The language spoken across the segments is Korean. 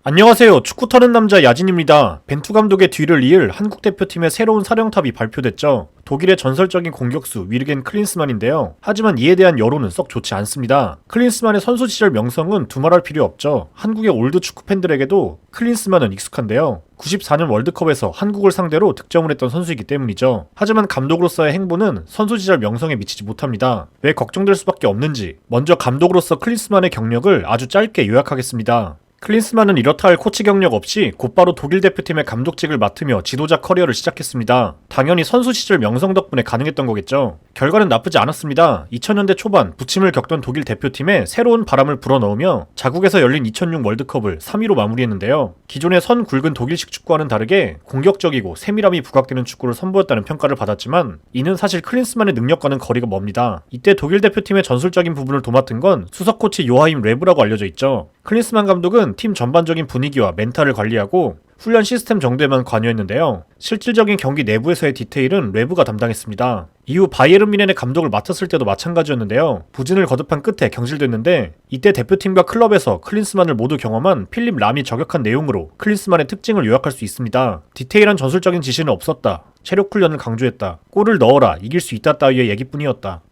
안녕하세요. 축구 터는 남자 야진입니다. 벤투 감독의 뒤를 이을 한국 대표팀의 새로운 사령탑이 발표됐죠. 독일의 전설적인 공격수 위르겐 클린스만인데요. 하지만 이에 대한 여론은 썩 좋지 않습니다. 클린스만의 선수 시절 명성은 두말할 필요 없죠. 한국의 올드 축구 팬들에게도 클린스만은 익숙한데요. 94년 월드컵에서 한국을 상대로 득점을 했던 선수이기 때문이죠. 하지만 감독으로서의 행보는 선수 시절 명성에 미치지 못합니다. 왜 걱정될 수밖에 없는지 먼저 감독으로서 클린스만의 경력을 아주 짧게 요약하겠습니다. 클린스만은 이렇다 할 코치 경력 없이 곧바로 독일 대표팀의 감독직을 맡으며 지도자 커리어를 시작했습니다. 당연히 선수 시절 명성 덕분에 가능했던 거겠죠. 결과는 나쁘지 않았습니다. 2000년대 초반 부침을 겪던 독일 대표팀에 새로운 바람을 불어넣으며 자국에서 열린 2006 월드컵을 3위로 마무리했는데요. 기존의 선 굵은 독일식 축구와는 다르게 공격적이고 세밀함이 부각되는 축구를 선보였다는 평가를 받았지만 이는 사실 클린스만의 능력과는 거리가 멉니다. 이때 독일 대표팀의 전술적인 부분을 도맡은 건 수석 코치 요하임 레브라고 알려져 있죠. 클린스만 감독은 팀 전반적인 분위기와 멘탈을 관리하고 훈련 시스템 정도에만 관여했는데요. 실질적인 경기 내부에서의 디테일은 레브가 담당했습니다. 이후 바이에른 뮌헨의 감독을 맡았을 때도 마찬가지였는데요. 부진을 거듭한 끝에 경질됐는데 이때 대표팀과 클럽에서 클린스만을 모두 경험한 필립 람이 저격한 내용으로 클린스만의 특징을 요약할 수 있습니다. 디테일한 전술적인 지시는 없었다. 체력 훈련을 강조했다. 골을 넣어라. 이길 수 있다 따위의 얘기뿐이었다.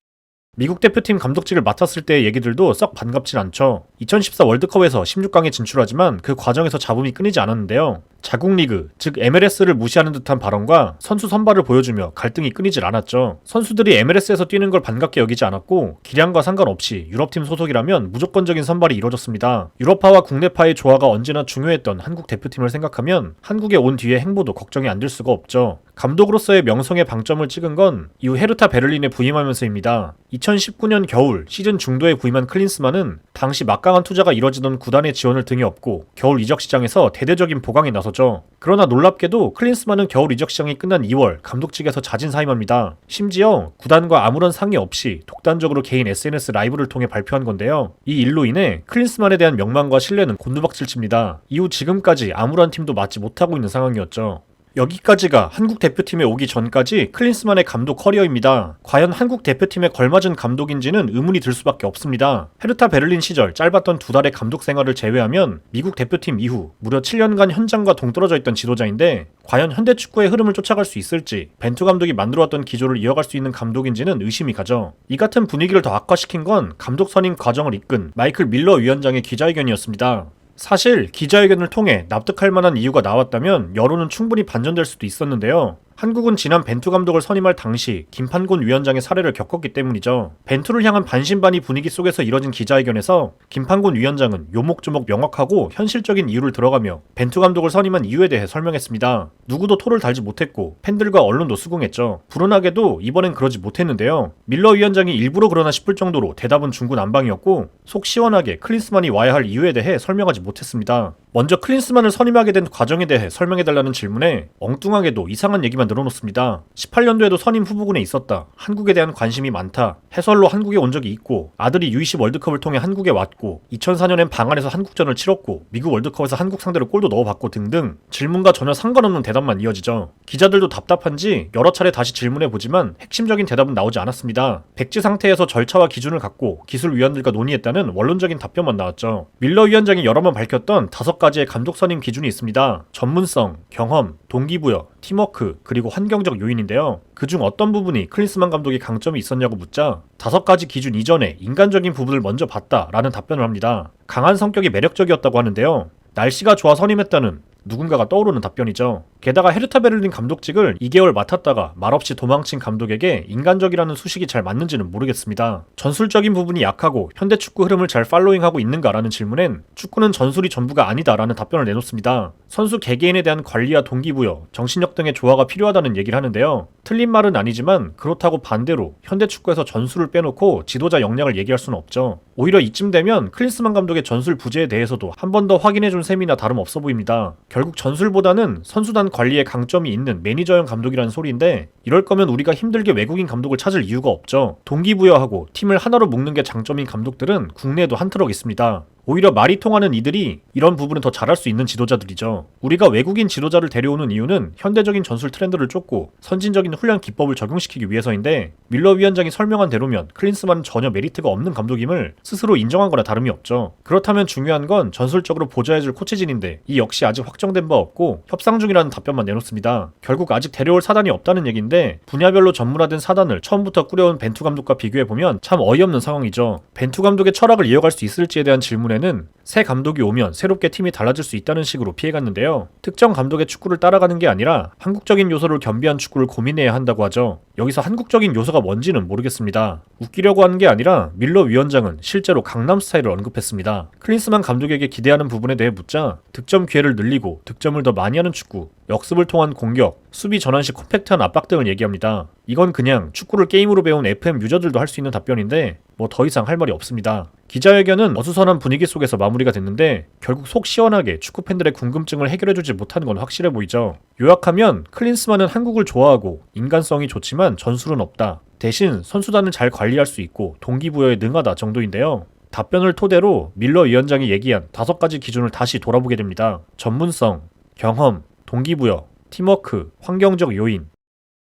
미국 대표팀 감독직을 맡았을 때의 얘기들도 썩 반갑진 않죠. 2014 월드컵에서 16강에 진출하지만 그 과정에서 잡음이 끊이지 않았는데요. 자국 리그, 즉 MLS를 무시하는 듯한 발언과 선수 선발을 보여주며 갈등이 끊이질 않았죠. 선수들이 MLS에서 뛰는 걸 반갑게 여기지 않았고 기량과 상관없이 유럽팀 소속이라면 무조건적인 선발이 이루어졌습니다. 유럽파와 국내파의 조화가 언제나 중요했던 한국 대표팀을 생각하면 한국에 온 뒤의 행보도 걱정이 안 될 수가 없죠. 감독으로서의 명성에 방점을 찍은 건 이후 헤르타 베를린에 부임하면서입니다. 2019년 겨울 시즌 중도에 부임한 클린스만은 당시 막강한 투자가 이뤄지던 구단의 지원을 등에 업고 겨울 이적 시장에서 대대적인 보강에 나섰죠. 그러나 놀랍게도 클린스만은 겨울 이적 시장이 끝난 2월 감독직에서 자진 사임합니다. 심지어 구단과 아무런 상의 없이 독단적으로 개인 SNS 라이브를 통해 발표한 건데요. 이 일로 인해 클린스만에 대한 명망과 신뢰는 곤두박질칩니다. 이후 지금까지 아무런 팀도 맡지 못하고 있는 상황이었죠. 여기까지가 한국 대표팀에 오기 전까지 클린스만의 감독 커리어입니다. 과연 한국 대표팀에 걸맞은 감독인지는 의문이 들 수밖에 없습니다. 헤르타 베를린 시절 짧았던 2달의 감독 생활을 제외하면 미국 대표팀 이후 무려 7년간 현장과 동떨어져 있던 지도자인데 과연 현대 축구의 흐름을 쫓아갈 수 있을지 벤투 감독이 만들어왔던 기조를 이어갈 수 있는 감독인지는 의심이 가죠. 이 같은 분위기를 더 악화시킨 건 감독 선임 과정을 이끈 마이클 밀러 위원장의 기자회견이었습니다. 사실 기자회견을 통해 납득할 만한 이유가 나왔다면 여론은 충분히 반전될 수도 있었는데요. 한국은 지난 벤투 감독을 선임할 당시 김판곤 위원장의 사례를 겪었기 때문이죠. 벤투를 향한 반신반의 분위기 속에서 이뤄진 기자회견에서 김판곤 위원장은 요목조목 명확하고 현실적인 이유를 들어가며 벤투 감독을 선임한 이유에 대해 설명했습니다. 누구도 토를 달지 못했고 팬들과 언론도 수긍했죠. 불운하게도 이번엔 그러지 못했는데요. 밀러 위원장이 일부러 그러나 싶을 정도로 대답은 중구난방이었고 속 시원하게 클린스만이 와야 할 이유에 대해 설명하지 못했습니다. 먼저 클린스만을 선임하게 된 과정에 대해 설명해달라는 질문에 엉뚱하게도 이상한 얘기만 늘어놓습니다. 18년도에도 선임 후보군에 있었다. 한국에 대한 관심이 많다. 해설로 한국에 온 적이 있고 아들이 U20 월드컵을 통해 한국에 왔고 2004년엔 방한에서 한국전을 치렀고 미국 월드컵에서 한국 상대로 골도 넣어봤고 등등 질문과 전혀 상관없는 대답만 이어지죠. 기자들도 답답한지 여러 차례 다시 질문해보지만 핵심적인 대답은 나오지 않았습니다. 백지 상태에서 절차와 기준을 갖고 기술위원들과 논의했다는 원론적인 답변만 나왔죠. 밀러 위원장이 여러 번 밝혔던 5가지의 감독 선임 기준이 있습니다. 전문성, 경험, 동기부여, 팀워크, 그리고 환경적 요인인데요. 그중 어떤 부분이 클린스만 감독의 강점이 있었냐고 묻자 5가지 기준 이전에 인간적인 부분을 먼저 봤다라는 답변을 합니다. 강한 성격이 매력적이었다고 하는데요. 날씨가 좋아 선임했다는 누군가가 떠오르는 답변이죠. 게다가 헤르타 베를린 감독직을 2개월 맡았다가 말없이 도망친 감독에게 인간적이라는 수식이 잘 맞는지는 모르겠습니다. 전술적인 부분이 약하고 현대 축구 흐름을 잘 팔로잉하고 있는가라는 질문엔 축구는 전술이 전부가 아니다라는 답변을 내놓습니다. 선수 개개인에 대한 관리와 동기부여, 정신력 등의 조화가 필요하다는 얘기를 하는데요. 틀린 말은 아니지만 그렇다고 반대로 현대 축구에서 전술을 빼놓고 지도자 역량을 얘기할 수는 없죠. 오히려 이쯤 되면 클린스만 감독의 전술 부재에 대해서도 한 번 더 확인해준 셈이나 다름없어 보입니다. 결국 전술보다는 선수단 관리에 강점이 있는 매니저형 감독이라는 소리인데 이럴 거면 우리가 힘들게 외국인 감독을 찾을 이유가 없죠. 동기부여하고 팀을 하나로 묶는 게 장점인 감독들은 국내에도 한트럭 있습니다. 오히려 말이 통하는 이들이 이런 부분은 더 잘할 수 있는 지도자들이죠. 우리가 외국인 지도자를 데려오는 이유는 현대적인 전술 트렌드를 쫓고 선진적인 훈련 기법을 적용시키기 위해서인데, 밀러 위원장이 설명한 대로면 클린스만은 전혀 메리트가 없는 감독임을 스스로 인정한 거나 다름이 없죠. 그렇다면 중요한 건 전술적으로 보좌해줄 코치진인데 이 역시 아직 확정된 바 없고 협상 중이라는 답변만 내놓습니다. 결국 아직 데려올 사단이 없다는 얘기인데, 분야별로 전문화된 사단을 처음부터 꾸려온 벤투 감독과 비교해보면 참 어이없는 상황이죠. 벤투 감독의 철학을 이어갈 수 있을지에 대한 질문에는 새 감독이 오면 새롭게 팀이 달라질 수 있다는 식으로 피해갔는데요. 특정 감독의 축구를 따라가는 게 아니라 한국적인 요소를 겸비한 축구를 고민해야 한다고 하죠. 여기서 한국적인 요소가 뭔지는 모르겠습니다. 웃기려고 하는 게 아니라 밀러 위원장은 실제로 강남 스타일을 언급했습니다. 클린스만 감독에게 기대하는 부분에 대해 묻자 득점 기회를 늘리고 득점을 더 많이 하는 축구, 역습을 통한 공격, 수비 전환 시 컴팩트한 압박 등을 얘기합니다. 이건 그냥 축구를 게임으로 배운 FM 유저들도 할 수 있는 답변인데 뭐 더 이상 할 말이 없습니다. 기자회견은 어수선한 분위기 속에서 마무리가 됐는데 결국 속 시원하게 축구 팬들의 궁금증을 해결해주지 못한 건 확실해 보이죠. 요약하면 클린스만은 한국을 좋아하고 인간성이 좋지만 전술은 없다. 대신 선수단을 잘 관리할 수 있고 동기부여에 능하다 정도인데요. 답변을 토대로 밀러 위원장이 얘기한 5가지 기준을 다시 돌아보게 됩니다. 전문성, 경험, 동기부여, 팀워크, 환경적 요인.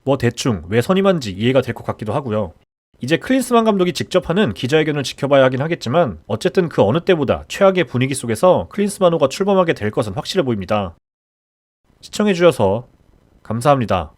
뭐 대충 왜 선임한지 이해가 될 것 같기도 하고요. 이제 클린스만 감독이 직접 하는 기자회견을 지켜봐야 하긴 하겠지만 어쨌든 그 어느 때보다 최악의 분위기 속에서 클린스만호가 출범하게 될 것은 확실해 보입니다. 시청해주셔서 감사합니다.